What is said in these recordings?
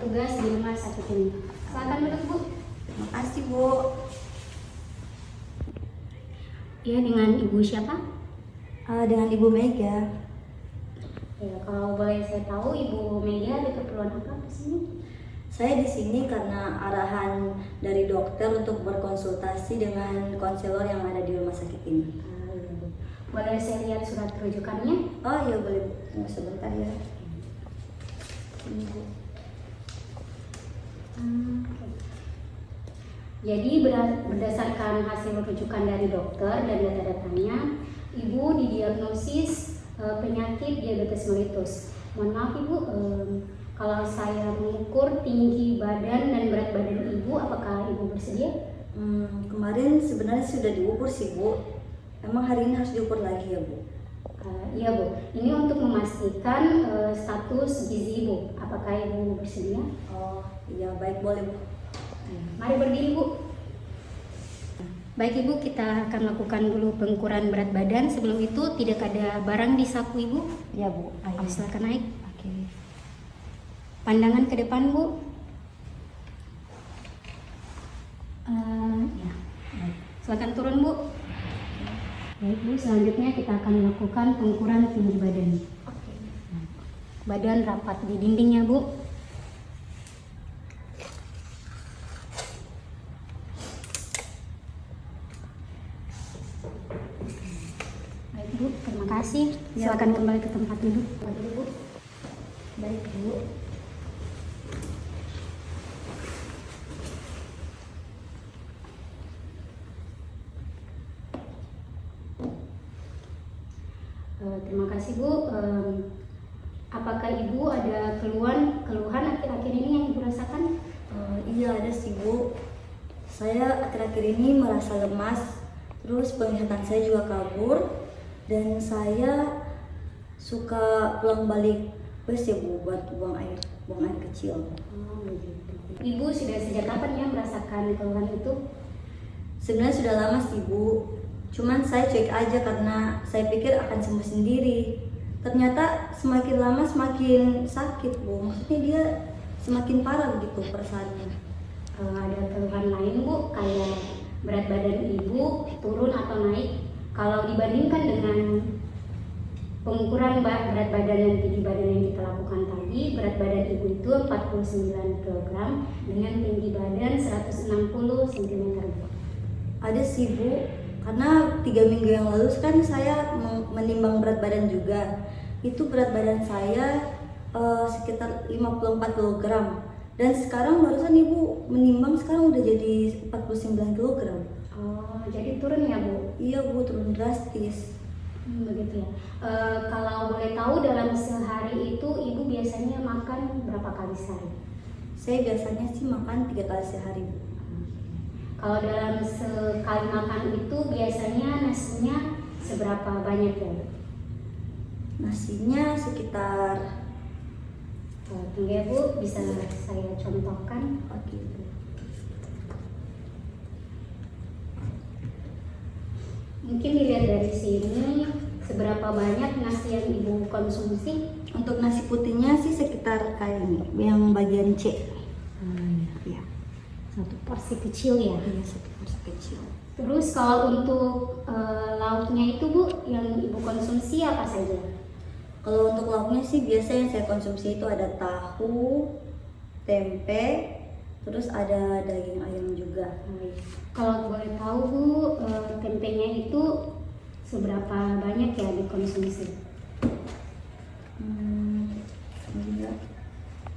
bertugas di rumah sakit ini. Silakan duduk, Bu. Terima kasih, Bu. Ya, dengan Ibu siapa? Dengan Ibu Mega. Ya, kalau boleh saya tahu Ibu Mega ada keperluan apa di sini? Saya di sini karena arahan dari dokter untuk berkonsultasi dengan konselor yang ada di rumah sakit ini. Iya, Bu. Boleh saya lihat surat rujukannya? Oh iya, boleh, Bu. Tunggu sebentar ya. Ini, Bu. Jadi berdasarkan hasil rujukan dari dokter dan data-datanya, Ibu didiagnosis penyakit diabetes mellitus. Mohon maaf Ibu, kalau saya mengukur tinggi badan dan berat badan Ibu, apakah Ibu bersedia? Kemarin sebenarnya sudah diukur sih, Bu. Emang hari ini harus diukur lagi ya, Bu? Iya Bu, ini untuk memastikan status gizi Ibu. Apakah Ibu bersedia? Oh iya, baik, boleh, Bu. Mari berdiri Bu. Baik Ibu, kita akan lakukan dulu pengukuran berat badan. Sebelum itu tidak ada barang di saku Ibu. Iya, Bu. Ayo. Silakan naik. Oke. Pandangan ke depan Bu. Ya. Baik. Silakan turun Bu. Baik Bu, selanjutnya kita akan melakukan pengukuran tinggi badan. Oke. Badan rapat di dindingnya Bu. Baik Bu, terima kasih. Ya, Silakan Bu. kembali ke tempat duduk. Baik, Bu. Baik, Bu. Terima kasih Bu. Apakah Ibu ada keluhan akhir-akhir ini yang Ibu rasakan? Iya, ada sih, Bu. Saya akhir-akhir ini merasa lemas, terus penglihatan saya juga kabur, dan saya suka pulang balik bus ya, Bu, buat buang air kecil. Oh, begitu. Ibu sudah sejak kapan ya merasakan keluhan itu? Sebenarnya sudah lama sih, Bu. Cuman saya cuek aja karena saya pikir akan sembuh sendiri. Ternyata semakin lama semakin sakit, Bu. Maksudnya dia semakin parah begitu perasaannya. Ada keluhan lain Bu, kayak berat badan Ibu turun atau naik? Kalau dibandingkan dengan pengukuran berat badan dan tinggi badan yang kita lakukan tadi, berat badan Ibu itu 49 kg dengan tinggi badan 160 cm. Ada sih, Bu. Karena 3 minggu yang lalu kan saya menimbang berat badan juga. Itu berat badan saya sekitar 54 kg. Dan sekarang barusan Ibu menimbang, sekarang udah jadi 49 kg. Oh, jadi turun ya Bu? Iya, Bu, turun drastis. Begitu ya. Kalau boleh tahu dalam sehari itu Ibu biasanya makan berapa kali sehari? Saya biasanya sih makan 3 kali sehari, Bu. Kalau dalam sekali makan itu biasanya nasinya seberapa banyak ya? Nasinya sekitar Tunggu ya Bu, bisa saya contohkan. Oke, Bu. Mungkin dilihat dari sini, seberapa banyak nasi yang Ibu konsumsi? Untuk nasi putihnya sih sekitar kayak ini, yang bagian C. Iya. Satu porsi kecil ya. Iya, satu porsi kecil. Terus kalau untuk lauknya itu Bu, yang Ibu konsumsi apa saja? Kalau untuk lauknya sih biasa yang saya konsumsi itu ada tahu, tempe, terus ada daging ayam juga. Kalau boleh tahu Bu, tempenya itu seberapa banyak ya dikonsumsi? Enggak.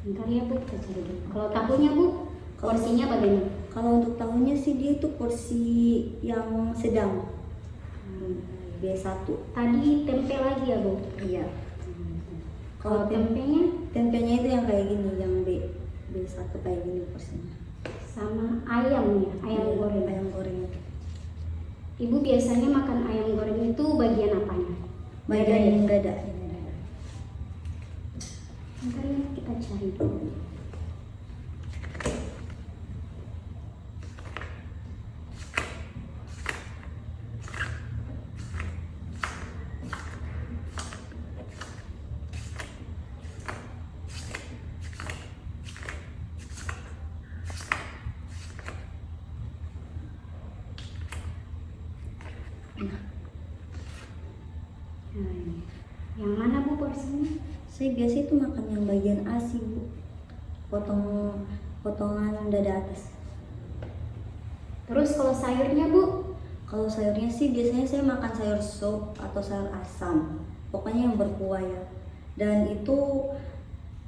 Bentar ya Bu, kita cari dulu. Kalau tahunya Bu, porsinya bagaimana? Kalau untuk tahunya sih dia itu porsi yang sedang. B1. Tadi tempe lagi ya Bu? Iya. Kalau tempenya Tempenya itu yang kayak gini, yang B1 kayak gini porsinya. sama ayam ya, ayam goreng. Ayam goreng. Ibu biasanya makan ayam goreng itu bagian apanya? Bagian dada. Bentar ya, kita cari dulu. Saya biasa itu makan yang bagian A sih Bu, potongan dada atas. Terus kalau sayurnya Bu? Kalau sayurnya sih biasanya saya makan sayur sop atau sayur asam, pokoknya yang berkuah ya. Dan itu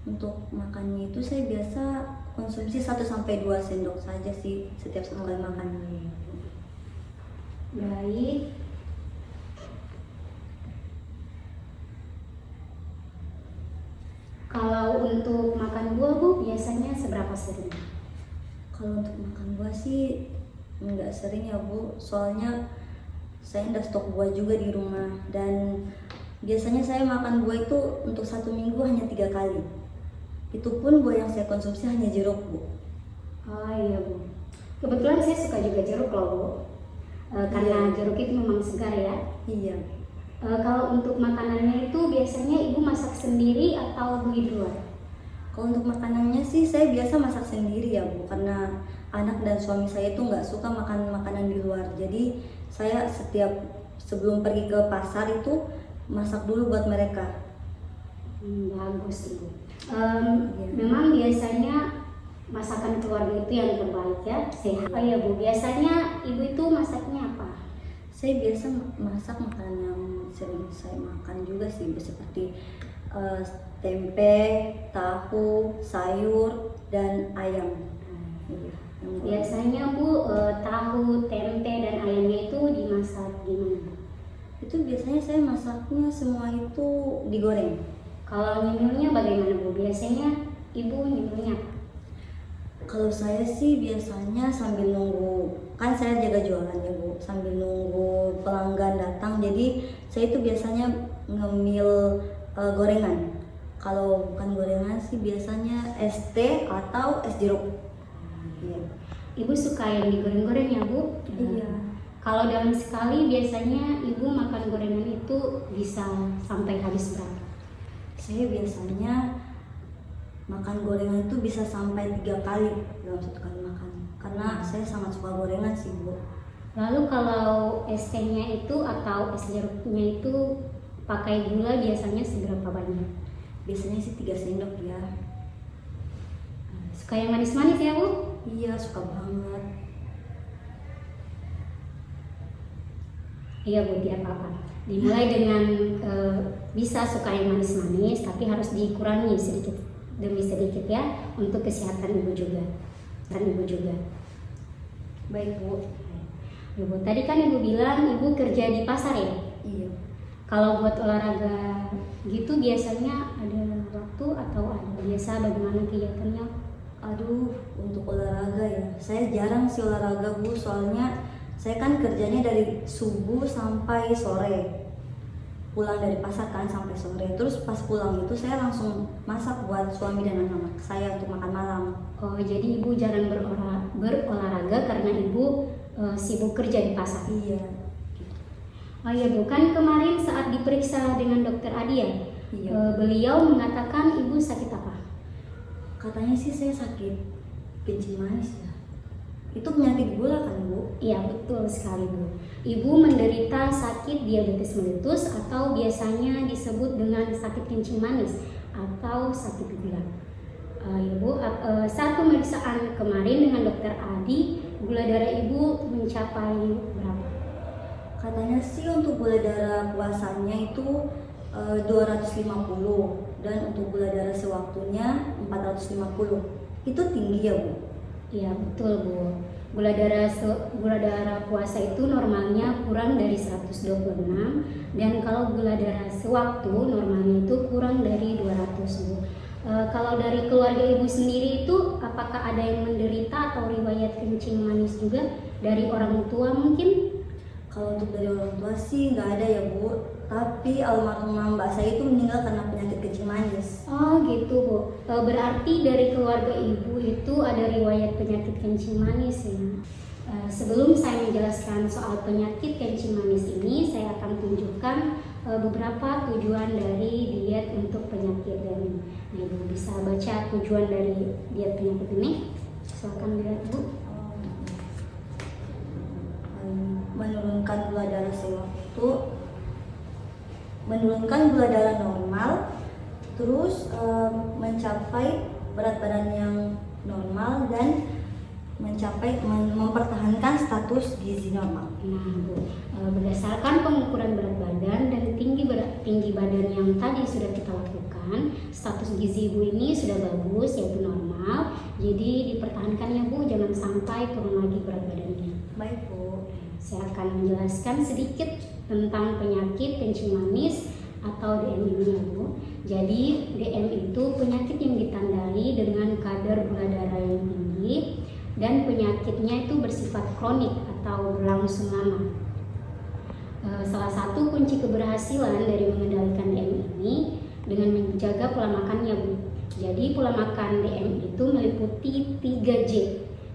untuk makannya itu saya biasa konsumsi 1-2 sendok saja sih setiap sekali makan. Baik. Kalau untuk makan buah Bu, biasanya seberapa sering? Kalau untuk makan buah sih nggak sering ya Bu, soalnya saya udah stok buah juga di rumah. Dan biasanya saya makan buah itu untuk 1 minggu hanya 3 kali. Itu pun buah yang saya konsumsi hanya jeruk Bu. Oh iya Bu, kebetulan saya suka juga jeruk loh Bu, karena jeruk itu memang segar ya. Iya. Kalau untuk makanannya itu biasanya Ibu masak sendiri atau beli di luar? Kalau untuk makanannya sih saya biasa masak sendiri ya Bu, karena anak dan suami saya itu nggak suka makan makanan di luar. Jadi saya sebelum pergi ke pasar itu masak dulu buat mereka. Bagus Ibu. Memang biasanya masakan keluarga itu yang terbaik ya, sehat. Oh iya Bu, biasanya Ibu itu masaknya apa? Saya biasa masak makanan yang sering saya makan juga sih, seperti tempe, tahu, sayur, dan ayam. Biasanya Bu, tahu, tempe, dan ayamnya itu dimasak gimana? Itu biasanya saya masaknya semua itu digoreng. Kalau nyemilnya bagaimana Bu? Biasanya Ibu nyemilnya apa? Kalau saya sih biasanya sambil nunggu, kan saya jaga jualan ya Bu, sambil nunggu pelanggan datang. Jadi saya itu biasanya ngemil gorengan. Kalau bukan gorengan sih biasanya es teh atau es jeruk. Iya. Ibu suka yang digoreng-goreng ya Bu? Iya. Kalau dalam sekali biasanya Ibu makan gorengan itu bisa sampai habis berapa? Saya biasanya makan gorengan itu bisa sampai 3 kali dalam 1 kali makan, karena saya sangat suka gorengan sih Bu. Lalu kalau es tehnya itu atau es jeruknya itu pakai gula biasanya seberapa banyak? Biasanya sih 3 sendok ya. Suka yang manis-manis ya Bu? Iya, suka banget. Iya Bu, tidak apa-apa. Dimulai dengan bisa suka yang manis-manis, tapi harus dikurangi sedikit demi sedikit ya, untuk kesehatan Ibu juga. Baik Bu. Ibu, tadi kan Ibu bilang Ibu kerja di pasar ya? Iya. Kalau buat olahraga gitu biasanya ada waktu atau ada biasa bagaimana kegiatannya? Aduh, untuk olahraga ya, saya jarang sih olahraga Bu, soalnya saya kan kerjanya dari subuh sampai sore. Pulang dari pasar kan sampai sore, terus pas pulang itu saya langsung masak buat suami dan anak-anak saya untuk makan malam. Oh, jadi Ibu jarang berolahraga karena Ibu sibuk kerja di pasar? Iya. Oh iya Bu, kan kemarin saat diperiksa dengan dokter Adi ya, Iya. Beliau mengatakan Ibu sakit apa? Katanya sih saya sakit kencing manis ya. Itu penyakit gula kan Bu? Iya betul sekali Bu. Ibu menderita sakit diabetes mellitus atau biasanya disebut dengan sakit kencing manis atau sakit gula. Ya Bu, saat pemeriksaan kemarin dengan dokter Adi, gula darah Ibu mencapai berapa? Katanya sih untuk gula darah puasanya itu 250, dan untuk gula darah sewaktunya 450. Itu tinggi ya Bu? Iya betul Bu. Gula darah puasa itu normalnya kurang dari 126, dan kalau gula darah sewaktu normalnya itu kurang dari 200 Bu. Kalau dari keluarga Ibu sendiri itu apakah ada yang menderita atau riwayat kencing manis juga dari orang tua mungkin? Kalau untuk dari orang tua sih nggak ada ya Bu, tapi almarhumah mbak saya itu meninggal karena penyakit kencing manis. Oh gitu Bu, berarti dari keluarga Ibu itu ada riwayat penyakit kencing manis ya. Sebelum saya menjelaskan soal penyakit kencing manis ini, saya akan tunjukkan beberapa tujuan dari diet untuk penyakit ini. Nah, Ibu bisa baca tujuan dari diet penyakit ini. Silakan lihat Bu. Menurunkan gula darah sewaktu, menurunkan gula darah normal, terus mencapai berat badan yang normal dan mempertahankan status gizi normal. Nah, Bu, berdasarkan pengukuran berat badan dan tinggi badan yang tadi sudah kita lakukan, status gizi Ibu ini sudah bagus, yaitu normal. Jadi dipertahankan ya Bu, jangan sampai turun lagi berat badannya. Baik Bu. Saya akan menjelaskan sedikit tentang penyakit kencing manis atau DM ini ya Bu. Jadi DM itu penyakit yang ditandai dengan kadar gula darah yang tinggi dan penyakitnya itu bersifat kronik atau berlangsung lama. Salah satu kunci keberhasilan dari mengendalikan DM ini dengan menjaga pola makannya Bu. Jadi pola makan DM itu meliputi 3J,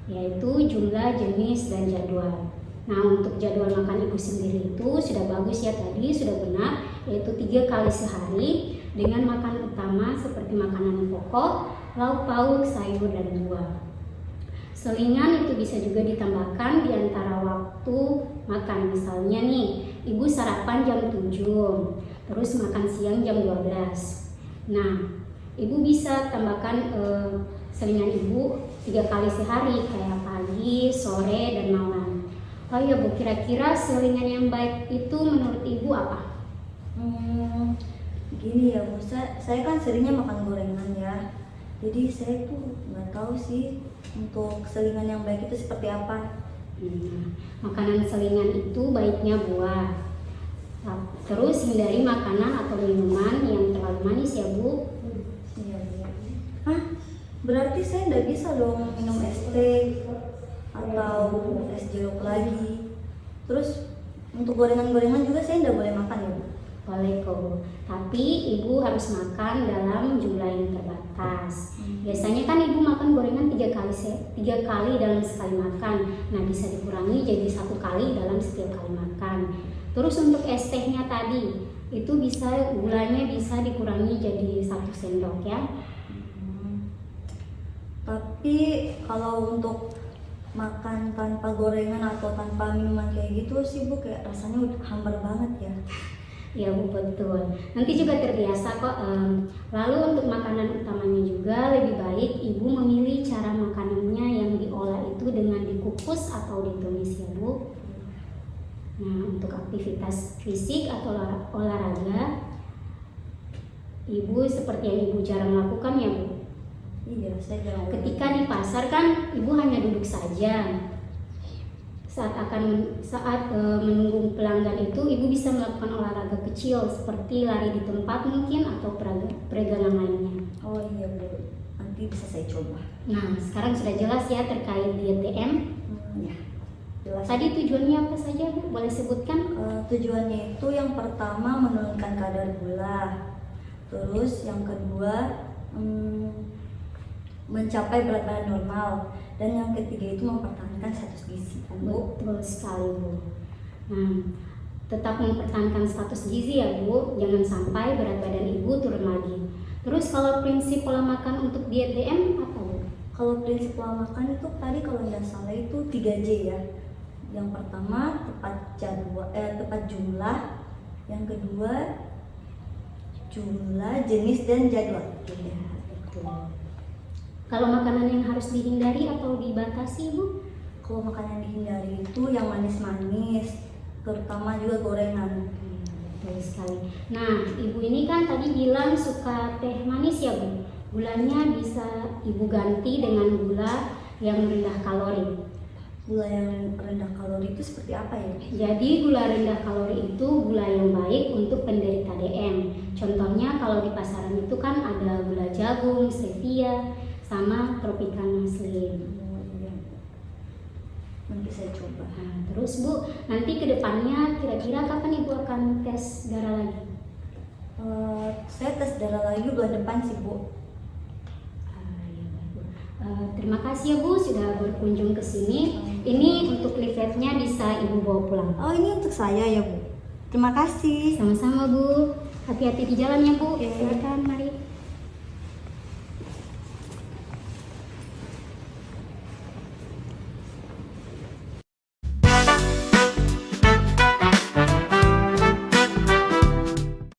yaitu jumlah, jenis, dan jadwal. Nah, untuk jadwal makan Ibu sendiri itu sudah bagus ya, tadi sudah benar, yaitu 3 kali sehari dengan makan utama seperti makanan pokok, lauk pauk, sayur, dan buah. Selingan itu bisa juga ditambahkan di antara waktu makan. Misalnya nih, Ibu sarapan jam 7, terus makan siang jam 12. Nah, Ibu bisa tambahkan selingan Ibu 3 kali sehari, kayak pagi, sore, dan malam. Oh iya Bu, kira-kira selingan yang baik itu menurut Ibu apa? Gini ya Bu, saya kan seringnya makan gorengan ya. Jadi saya tuh nggak tahu sih untuk selingan yang baik itu seperti apa. Makanan selingan itu baiknya buah. Terus hindari makanan atau minuman yang terlalu manis ya Bu. Iya. Hah? Berarti saya nggak bisa dong minum es teh atau es jeruk lagi. Terus untuk gorengan-gorengan juga saya nggak boleh makan ya Bu? Boleh kok Bu, tapi Ibu harus makan dalam jumlah yang terbatas. Biasanya kan Ibu makan gorengan 3 kali dalam sekali makan. Nah, bisa dikurangi jadi 1 kali dalam setiap kali makan. Terus untuk es tehnya tadi itu gulanya bisa dikurangi jadi 1 sendok ya. Tapi kalau untuk makan tanpa gorengan atau tanpa minuman kayak gitu sih Bu, kayak rasanya udah hambar banget ya. Ya Bu, betul. Nanti juga terbiasa kok. Lalu untuk makanan utamanya juga lebih baik Ibu memilih cara makanannya yang diolah itu dengan dikukus atau ditumis ya Bu. Nah, untuk aktivitas fisik atau olahraga, Ibu seperti yang Ibu jarang lakukan ya Bu. Iya, saya jarang. Ketika di pasar kan Ibu hanya duduk saja. Saat menunggu pelanggan itu Ibu bisa melakukan olahraga kecil seperti lari di tempat mungkin atau peregangan lainnya. Oh iya Bu, nanti bisa saya coba. Nah, sekarang sudah jelas ya terkait diet DM. Ya, jelas. Tadi tujuannya apa saja Bu? Boleh sebutkan? Tujuannya itu yang pertama menurunkan kadar gula. Terus yang kedua mencapai berat badan normal. Dan yang ketiga itu mempertahankan status gizi kan Bu? Betul sekali Bu. Nah, tetap mempertahankan status gizi ya Bu, jangan sampai berat badan Ibu turun lagi. Terus kalau prinsip pola makan untuk diet DM apa Bu? Kalau prinsip pola makan itu tadi kalau tidak salah itu 3J ya. Yang pertama tepat jumlah, yang kedua jumlah, jenis, dan jadwal. Ya, betul. Kalau makanan yang harus dihindari atau dibatasi Bu? Kalau makanan yang dihindari itu yang manis-manis, terutama juga gorengan. Betul sekali. Nah, Ibu ini kan tadi bilang suka teh manis ya Bu? Gulanya bisa Ibu ganti dengan gula yang rendah kalori. Gula yang rendah kalori itu seperti apa ya? Jadi gula rendah kalori itu gula yang baik untuk penderita DM. Contohnya kalau di pasaran itu kan ada gula jagung, stevia, sama Tropicana Slim. Nanti saya coba. Nah, terus Bu, nanti kedepannya kira-kira kapan Ibu akan tes darah lagi? Saya tes darah lagi bulan depan sih Bu. Terima kasih ya Bu sudah berkunjung ke sini. Ini untuk leafletnya bisa Ibu bawa pulang. Oh, ini untuk saya ya Bu. Terima kasih. Sama-sama Bu. Hati-hati di jalan ya Bu. Oke. Silakan, mari.